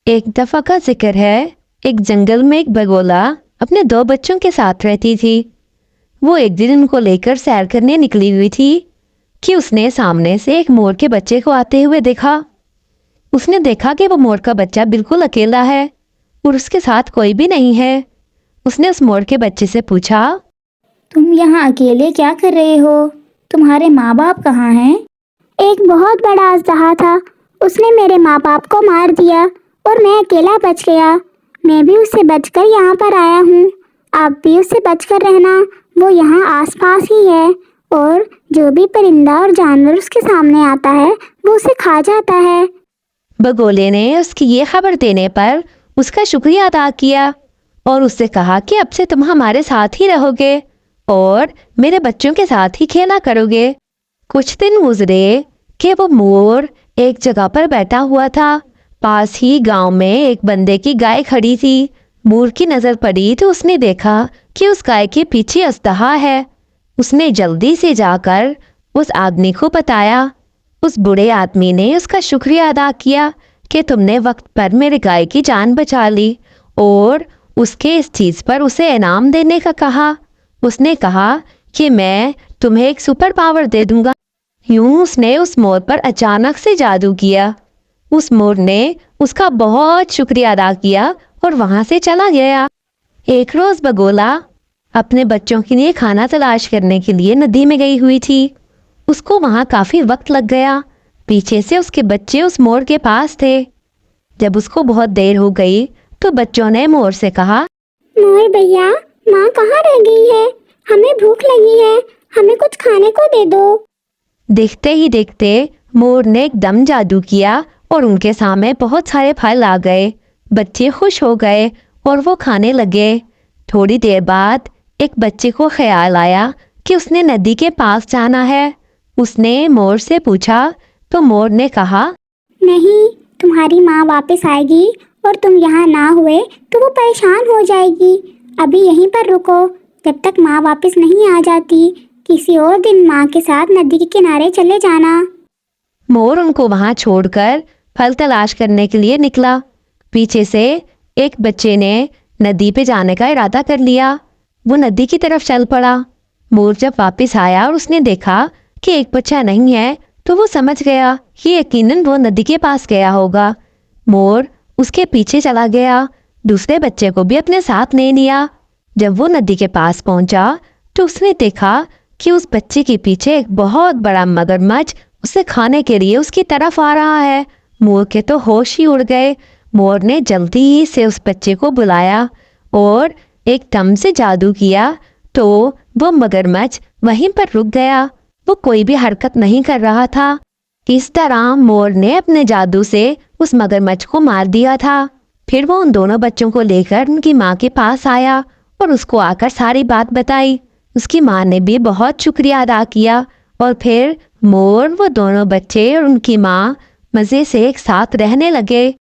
एक दफा का जिक्र है, एक जंगल में एक बगोला अपने दो बच्चों के साथ रहती थी। वो एक दिन उनको लेकर सैर करने निकली हुई थी कि उसने सामने से एक मोर के बच्चे को आते हुए देखा। उसने देखा कि वो मोर का बच्चा बिल्कुल अकेला है और उसके साथ कोई भी नहीं है। उसने उस मोर के बच्चे से पूछा, तुम यहाँ अकेले क्या कर रहे हो? तुम्हारे माँ बाप कहाँ हैं? एक बहुत बड़ा अजदहा था। उसने मेरे माँ बाप को मार दिया और मैं अकेला बच गया। मैं भी उससे बचकर यहाँ पर आया हूँ। आप भी उससे बचकर रहना। वो यहाँ आसपास ही है और जो भी परिंदा और जानवर उसके सामने आता है वो उसे खा जाता है। बगोले ने उसकी ये खबर देने पर उसका शुक्रिया अदा किया और उससे कहा कि अब से तुम हमारे साथ ही रहोगे और मेरे बच्चों के साथ ही खेला करोगे। कुछ दिन गुजरे कि वो मोर एक जगह पर बैठा हुआ था। पास ही गांव में एक बंदे की गाय खड़ी थी। मोर की नजर पड़ी तो उसने देखा कि उस गाय के पीछे अजदहा है। उसने जल्दी से जाकर उस आदमी को बताया। उस बूढ़े आदमी ने उसका शुक्रिया अदा किया कि तुमने वक्त पर मेरे गाय की जान बचा ली और उसके इस चीज पर उसे इनाम देने का कहा। उसने कहा कि मैं तुम्हें एक सुपर पावर दे दूंगा। यूं उसने उस मोर पर अचानक से जादू किया। उस मोर ने उसका बहुत शुक्रिया अदा किया और वहां से चला गया। एक रोज बगोला अपने बच्चों के लिए खाना तलाश करने के लिए नदी में गई हुई थी। उसको वहां काफी वक्त लग गया। पीछे से उसके बच्चे उस मोर के पास थे। जब उसको बहुत देर हो गई तो बच्चों ने मोर से कहा, मोर भैया, माँ कहाँ रह गई है? हमें भूख लगी है। हमें कुछ खाने को दे दो। देखते ही देखते मोर ने एकदम जादू किया और उनके सामने बहुत सारे फल आ गए। बच्चे खुश हो गए और वो खाने लगे। थोड़ी देर बाद एक बच्चे को ख्याल आया कि उसने नदी के पास जाना है। उसने मोर से पूछा तो मोर ने कहा, नहीं, तुम्हारी माँ वापस आएगी और तुम यहाँ ना हुए तो वो परेशान हो जाएगी। अभी यहीं पर रुको जब तक माँ वापस नहीं आ जाती। किसी और दिन माँ के साथ नदी के किनारे चले जाना। मोर उनको वहां छोड़कर फल तलाश करने के लिए निकला। पीछे से एक बच्चे ने नदी पे जाने का इरादा कर लिया। वो नदी की तरफ चल पड़ा। मोर जब वापस आया और उसने देखा कि एक बच्चा नहीं है तो वो समझ गया कि यकीनन वो नदी के पास गया होगा। मोर उसके पीछे चला गया। दूसरे बच्चे को भी अपने साथ ले लिया। जब वो नदी के पास पहुंचा तो उसने देखा कि उस बच्चे के पीछे एक बहुत बड़ा मगरमच्छ उसे खाने के लिए उसकी तरफ आ रहा है। मोर के तो होश ही उड़ गए। मोर ने जल्दी ही से उस बच्चे को बुलाया और एकदम से जादू किया तो वो मगरमच्छ वहीं पर रुक गया। वो कोई भी हरकत नहीं कर रहा था। इस तरह मोर ने अपने जादू से उस मगरमच्छ को मार दिया था। फिर वो उन दोनों बच्चों को लेकर उनकी माँ के पास आया और उसको आकर सारी बात बताई। उसकी माँ ने भी बहुत शुक्रिया अदा किया और फिर मोर, वो दोनों बच्चे और उनकी माँ मज़े से एक साथ रहने लगे।